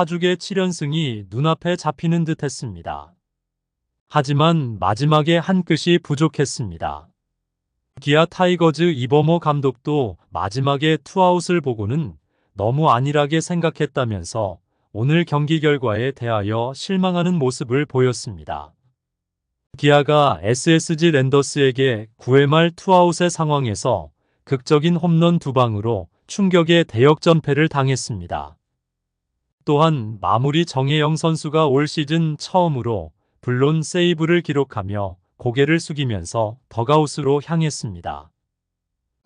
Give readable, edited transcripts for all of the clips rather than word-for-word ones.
파죽의 7연승이 눈앞에 잡히는 듯 했습니다. 하지만 마지막에 한 끗이 부족했습니다. 기아 타이거즈 이범호 감독도 마지막에 투아웃을 보고는 너무 안일하게 생각했다면서 오늘 경기 결과에 대하여 실망하는 모습을 보였습니다. 기아가 SSG 랜더스에게 9회 말 투아웃의 상황에서 극적인 홈런 2방으로 충격의 대역전패를 당했습니다. 또한 마무리 정혜영 선수가 올 시즌 처음으로 블론 세이브를 기록하며 고개를 숙이면서 덕아웃으로 향했습니다.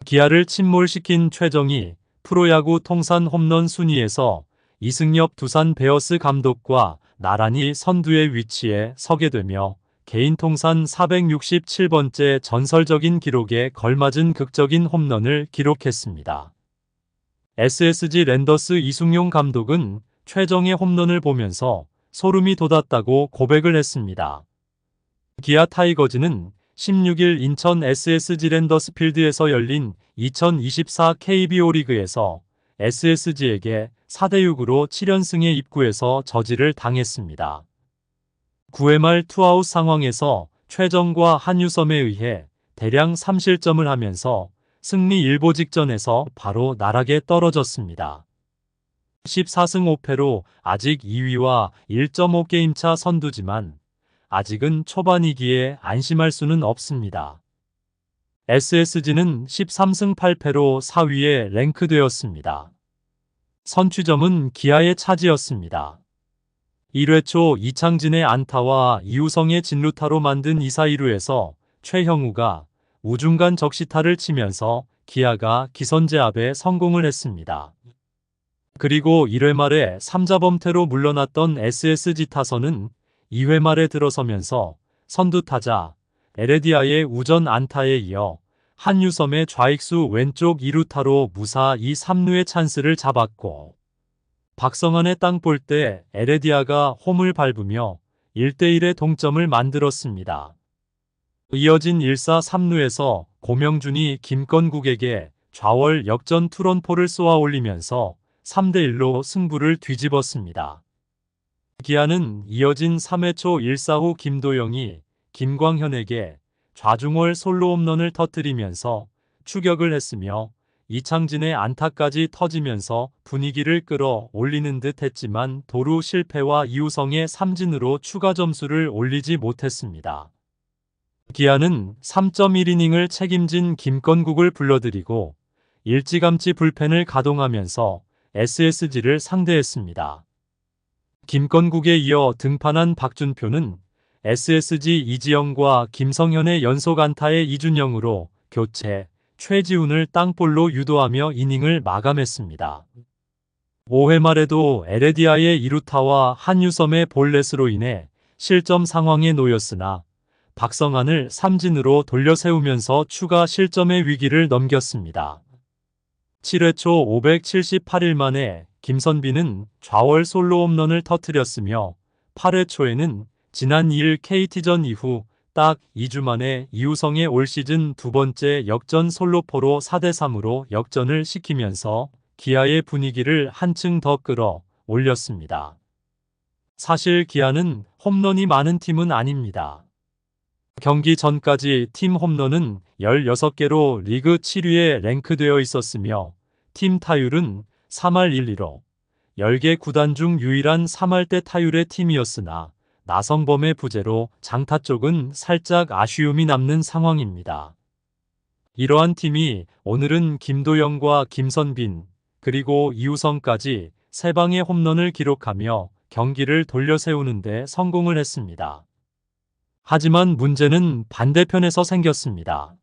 기아를 침몰시킨 최정이 프로야구 통산 홈런 순위에서 이승엽 두산 베어스 감독과 나란히 선두의 위치에 서게 되며 개인 통산 467번째 전설적인 기록에 걸맞은 극적인 홈런을 기록했습니다. SSG 랜더스 이승용 감독은 최정의 홈런을 보면서 소름이 돋았다고 고백을 했습니다. 기아 타이거즈는 16일 인천 SSG 랜더스 필드에서 열린 2024 KBO 리그에서 SSG에게 4대6으로 7연승에 입구해서 저지를 당했습니다. 9회 말 투아웃 상황에서 최정과 한유섬에 의해 대량 3실점을 하면서 승리 일보 직전에서 바로 나락에 떨어졌습니다. 14승 5패로 아직 2위와 1.5게임차 선두지만 아직은 초반이기에 안심할 수는 없습니다. SSG는 13승 8패로 4위에 랭크되었습니다. 선취점은 기아의 차지였습니다. 1회 초 이창진의 안타와 이우성의 진루타로 만든 2사 1루에서 최형우가 우중간 적시타를 치면서 기아가 기선제압에 성공을 했습니다. 그리고 1회 말에 3자 범퇴로 물러났던 SSG 타선은 2회 말에 들어서면서 선두 타자 에레디아의 우전 안타에 이어 한유섬의 좌익수 왼쪽 2루타로 무사 2, 3루의 찬스를 잡았고 박성환의 땅볼 때 에레디아가 홈을 밟으며 1대1의 동점을 만들었습니다. 이어진 1사 3루에서 고명준이 김건국에게 좌월 역전 투런포를 쏘아 올리면서 3대1로 승부를 뒤집었습니다. 기아는 이어진 3회 초 1사 후 김도영이 김광현에게 좌중월 솔로 홈런을 터뜨리면서 추격을 했으며 이창진의 안타까지 터지면서 분위기를 끌어올리는 듯 했지만 도루 실패와 이우성의 삼진으로 추가 점수를 올리지 못했습니다. 기아는 3.1이닝을 책임진 김건국을 불러들이고 일찌감치 불펜을 가동하면서 SSG를 상대했습니다. 김건국에 이어 등판한 박준표는 SSG 이지영과 김성현의 연속 안타의 이준영으로 교체, 최지훈을 땅볼로 유도하며 이닝을 마감했습니다. 5회 말에도 에레디아의 2루타와 한유섬의 볼넷으로 인해 실점 상황에 놓였으나 박성환을 삼진으로 돌려세우면서 추가 실점의 위기를 넘겼습니다. 7회 초 578일 만에 김선빈은 좌월 솔로 홈런을 터뜨렸으며 8회 초에는 지난 2일 KT전 이후 딱 2주 만에 이우성의 올 시즌 두 번째 역전 솔로포로 4대3으로 역전을 시키면서 기아의 분위기를 한층 더 끌어올렸습니다. 사실 기아는 홈런이 많은 팀은 아닙니다. 경기 전까지 팀 홈런은 16개로 리그 7위에 랭크되어 있었으며 팀 타율은 3할 1리로 10개 구단 중 유일한 3할대 타율의 팀이었으나 나성범의 부재로 장타 쪽은 살짝 아쉬움이 남는 상황입니다. 이러한 팀이 오늘은 김도영과 김선빈 그리고 이우성까지 3방의 홈런을 기록하며 경기를 돌려세우는 데 성공을 했습니다. 하지만 문제는 반대편에서 생겼습니다.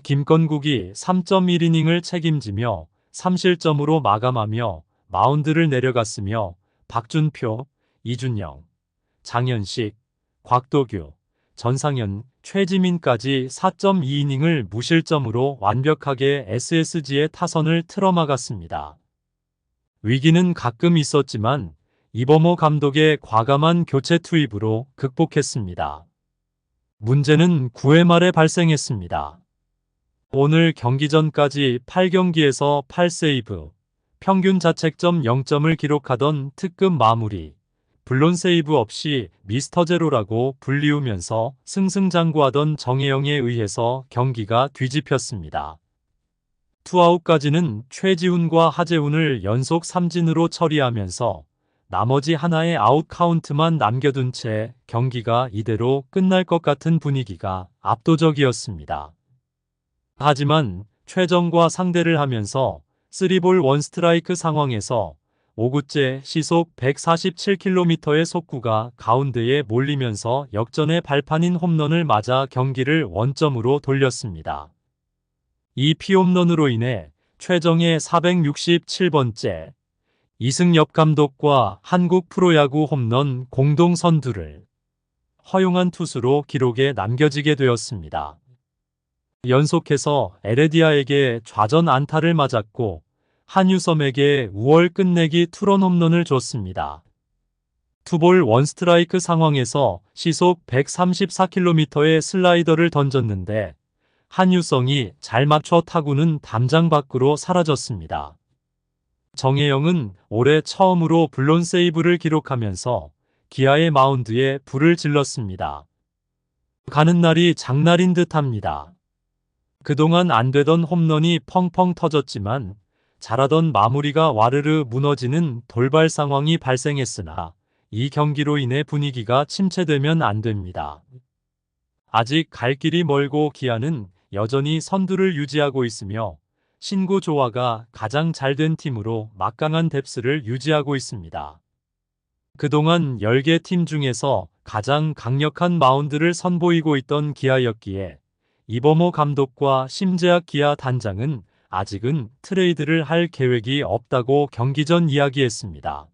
김건국이 3.1이닝을 책임지며 3실점으로 마감하며 마운드를 내려갔으며 박준표, 이준영, 장현식, 곽도규, 전상현, 최지민까지 4.2이닝을 무실점으로 완벽하게 SSG의 타선을 틀어막았습니다. 위기는 가끔 있었지만 이범호 감독의 과감한 교체 투입으로 극복했습니다. 문제는 9회 말에 발생했습니다. 오늘 경기 전까지 8경기에서 8세이브, 평균 자책점 0점을 기록하던 특급 마무리. 블론 세이브 없이 미스터 제로라고 불리우면서 승승장구하던 정혜영에 의해서 경기가 뒤집혔습니다. 투아웃까지는 최지훈과 하재훈을 연속 삼진으로 처리하면서 나머지 하나의 아웃 카운트만 남겨둔 채 경기가 이대로 끝날 것 같은 분위기가 압도적이었습니다. 하지만 최정과 상대를 하면서 3볼 1스트라이크 상황에서 5구째 시속 147km의 속구가 가운데에 몰리면서 역전의 발판인 홈런을 맞아 경기를 원점으로 돌렸습니다. 이 피홈런으로 인해 최정의 467번째 이승엽 감독과 한국 프로야구 홈런 공동 선두를 허용한 투수로 기록에 남겨지게 되었습니다. 연속해서 에레디아에게 좌전 안타를 맞았고 한유섬에게 5월 끝내기 투런 홈런을 줬습니다. 투볼 원스트라이크 상황에서 시속 134km의 슬라이더를 던졌는데 한유성이 잘 맞춰 타구는 담장 밖으로 사라졌습니다. 정혜영은 올해 처음으로 블론 세이브를 기록하면서 기아의 마운드에 불을 질렀습니다. 가는 날이 장날인 듯합니다. 그동안 안 되던 홈런이 펑펑 터졌지만 잘하던 마무리가 와르르 무너지는 돌발 상황이 발생했으나 이 경기로 인해 분위기가 침체되면 안 됩니다. 아직 갈 길이 멀고 기아는 여전히 선두를 유지하고 있으며 신구 조화가 가장 잘된 팀으로 막강한 뎁스를 유지하고 있습니다. 그동안 10개 팀 중에서 가장 강력한 마운드를 선보이고 있던 기아였기에 이범호 감독과 심재학 기아 단장은 아직은 트레이드를 할 계획이 없다고 경기 전 이야기했습니다.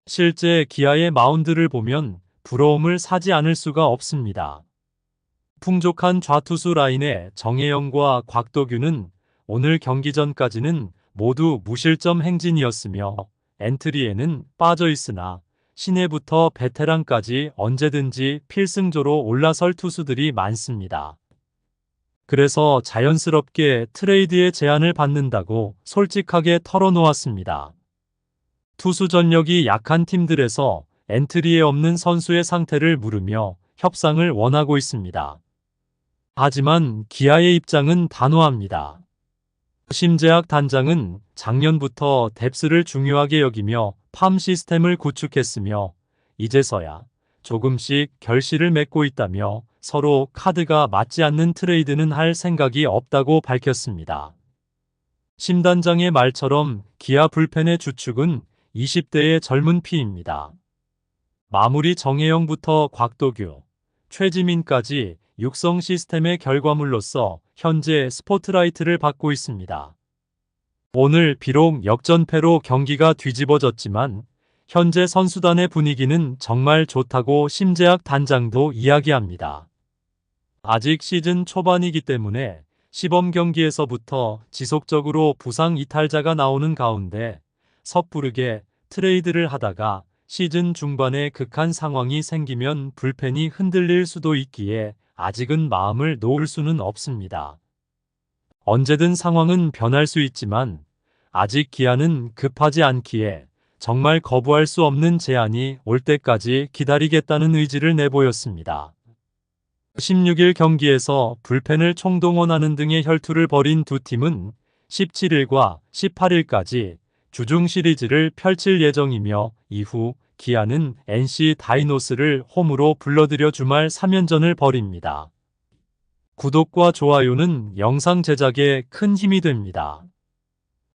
실제 기아의 마운드를 보면 부러움을 사지 않을 수가 없습니다. 풍족한 좌투수 라인의 정혜영과 곽도규는 오늘 경기 전까지는 모두 무실점 행진이었으며 엔트리에는 빠져 있으나 신예부터 베테랑까지 언제든지 필승조로 올라설 투수들이 많습니다. 그래서 자연스럽게 트레이드의 제안을 받는다고 솔직하게 털어놓았습니다. 투수 전력이 약한 팀들에서 엔트리에 없는 선수의 상태를 물으며 협상을 원하고 있습니다. 하지만 기아의 입장은 단호합니다. 심재학 단장은 작년부터 뎁스를 중요하게 여기며 팜 시스템을 구축했으며 이제서야 조금씩 결실을 맺고 있다며 서로 카드가 맞지 않는 트레이드는 할 생각이 없다고 밝혔습니다. 심 단장의 말처럼 기아 불펜의 주축은 20대의 젊은 피입니다. 마무리 정혜영부터 곽도규, 최지민까지 육성 시스템의 결과물로서 현재 스포트라이트를 받고 있습니다. 오늘 비록 역전패로 경기가 뒤집어졌지만 현재 선수단의 분위기는 정말 좋다고 심재학 단장도 이야기합니다. 아직 시즌 초반이기 때문에 시범 경기에서부터 지속적으로 부상 이탈자가 나오는 가운데 섣부르게 트레이드를 하다가 시즌 중반에 극한 상황이 생기면 불펜이 흔들릴 수도 있기에 아직은 마음을 놓을 수는 없습니다. 언제든 상황은 변할 수 있지만 아직 기아는 급하지 않기에 정말 거부할 수 없는 제안이 올 때까지 기다리겠다는 의지를 내보였습니다. 16일 경기에서 불펜을 총동원하는 등의 혈투를 벌인 두 팀은 17일과 18일까지 주중 시리즈를 펼칠 예정이며 이후 기아는 NC 다이노스를 홈으로 불러들여 주말 3연전을 벌입니다. 구독과 좋아요는 영상 제작에 큰 힘이 됩니다.